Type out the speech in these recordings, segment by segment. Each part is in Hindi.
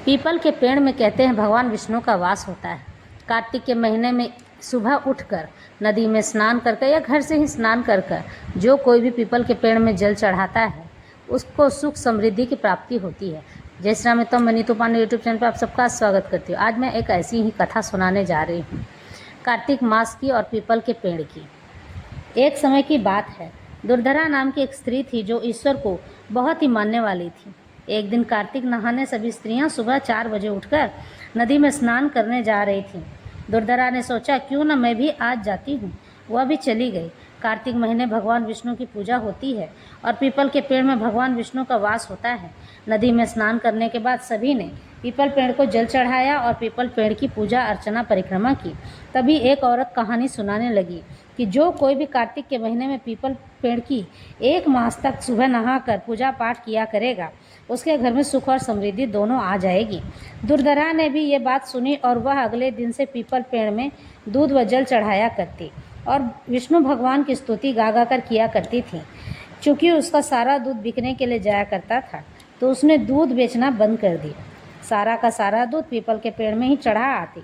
पीपल के पेड़ में कहते हैं भगवान विष्णु का वास होता है। कार्तिक के महीने में सुबह उठकर नदी में स्नान करके या घर से ही स्नान कर जो कोई भी पीपल के पेड़ में जल चढ़ाता है उसको सुख समृद्धि की प्राप्ति होती है। जय श्री राम मित्रों, मैं नीतू पांडे यूट्यूब चैनल पर आप सबका स्वागत करती हूँ। आज मैं एक ऐसी ही कथा सुनाने जा रही हूँ, कार्तिक मास की और पीपल के पेड़ की। एक समय की बात है, दुर्धरा नाम की एक स्त्री थी जो ईश्वर को बहुत ही मानने वाली थी। एक दिन कार्तिक नहाने सभी स्त्रियां सुबह 4 बजे उठकर नदी में स्नान करने जा रही थीं। दुर्धरा ने सोचा क्यों न मैं भी आज जाती हूँ। वह भी चली गई। कार्तिक महीने भगवान विष्णु की पूजा होती है और पीपल के पेड़ में भगवान विष्णु का वास होता है। नदी में स्नान करने के बाद सभी ने पीपल पेड़ को जल चढ़ाया और पीपल पेड़ की पूजा अर्चना परिक्रमा की। तभी एक औरत कहानी सुनाने लगी कि जो कोई भी कार्तिक के महीने में पीपल पेड़ की 1 मास तक सुबह नहाकर पूजा पाठ किया करेगा, उसके घर में सुख और समृद्धि दोनों आ जाएगी। दुर्धरा ने भी ये बात सुनी और वह अगले दिन से पीपल पेड़ में दूध व जल चढ़ाया करती और विष्णु भगवान की स्तुति गा गा कर किया करती थी। चूँकि उसका सारा दूध बिकने के लिए जाया करता था तो उसने दूध बेचना बंद कर दिया। सारा का सारा दूध पीपल के पेड़ में ही चढ़ा आती।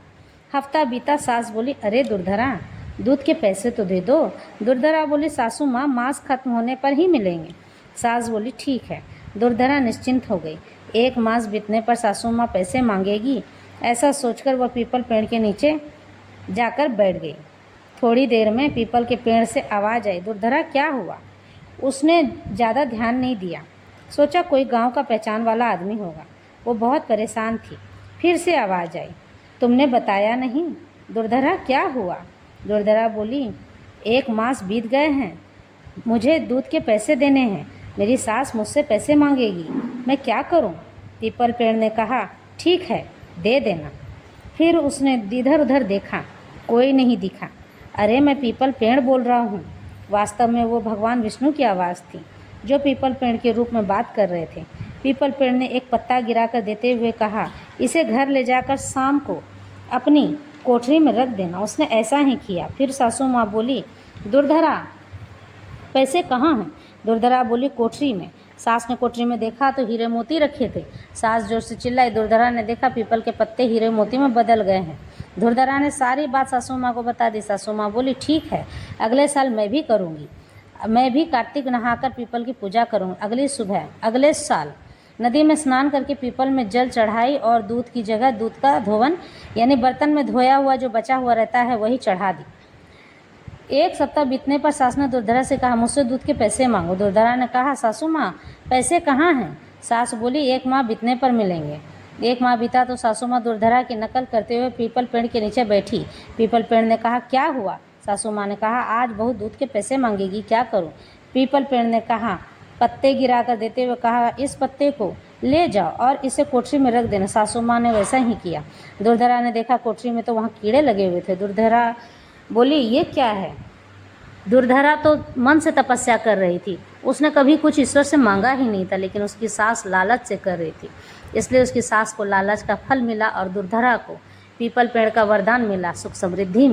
हफ्ता बीता, सास बोली, अरे दुर्धरा, दूध के पैसे तो दे दो। दुर्धरा बोली, सासू माँ, मास खत्म होने पर ही मिलेंगे। सास बोली, ठीक है। दुर्धरा निश्चिंत हो गई। 1 मास बीतने पर सासू माँ पैसे मांगेगी, ऐसा सोचकर वह पीपल पेड़ के नीचे जाकर बैठ गई। थोड़ी देर में पीपल के पेड़ से आवाज़ आई, दुर्धरा क्या हुआ? उसने ज़्यादा ध्यान नहीं दिया, सोचा कोई गांव का पहचान वाला आदमी होगा। वो बहुत परेशान थी। फिर से आवाज़ आई, तुमने बताया नहीं। दुर्धरा क्या हुआ? दुर्धरा बोली, 1 मास बीत गए हैं, मुझे दूध के पैसे देने हैं। मेरी सास मुझसे पैसे मांगेगी, मैं क्या करूं? पीपल पेड़ ने कहा, ठीक है, दे देना। फिर उसने इधर उधर देखा, कोई नहीं दिखा। अरे मैं पीपल पेड़ बोल रहा हूँ। वास्तव में वो भगवान विष्णु की आवाज़ थी जो पीपल पेड़ के रूप में बात कर रहे थे। पीपल पेड़ ने एक पत्ता गिराकर देते हुए कहा, इसे घर ले जाकर शाम को अपनी कोठरी में रख देना। उसने ऐसा ही किया। फिर सासू माँ बोली, दुर्धरा, पैसे कहाँ हैं? दुर्धरा बोली, कोठरी में। सास ने कोठरी में देखा तो हीरे मोती रखे थे। सास जोर से चिल्लाई। दुर्धरा ने देखा पीपल के पत्ते हीरे मोती में बदल गए हैं। दुर्धरा ने सारी बात सासू माँ को बता दी। सासू माँ बोली, ठीक है, अगले साल मैं भी करूँगी। मैं भी कार्तिक नहाकर पीपल की पूजा करूँगी। अगली सुबह अगले साल नदी में स्नान करके पीपल में जल चढ़ाई और दूध की जगह दूध का धोवन यानी बर्तन में धोया हुआ जो बचा हुआ रहता है वही चढ़ा दी। 1 सप्ताह बीतने पर सास ने दुर्धरा से कहा, मुझसे दूध के पैसे मांगो। दुर्धरा ने कहा, सासू माँ, पैसे कहाँ हैं? सास बोली, 1 माह बीतने पर मिलेंगे। 1 माह बीता तो सासू माँ दुर्धरा की नकल करते हुए पीपल पेड़ के नीचे बैठी। पीपल पेड़ ने कहा, क्या हुआ? सासू माँ ने कहा, आज बहुत दूध के पैसे मांगेगी, क्या करूँ? पीपल पेड़ ने कहा, पत्ते गिरा कर देते हुए कहा, इस पत्ते को ले जाओ और इसे कोठरी में रख देना। सासू माँ ने वैसा ही किया। दुर्धरा ने देखा कोठरी में तो वहाँ कीड़े लगे हुए थे। दुर्धरा बोली, ये क्या है? दुर्धरा तो मन से तपस्या कर रही थी, उसने कभी कुछ ईश्वर से मांगा ही नहीं था, लेकिन उसकी सास लालच से कर रही थी, इसलिए उसकी सास को लालच का फल मिला और दुर्धरा को पीपल पेड़ का वरदान मिला, सुख समृद्धि।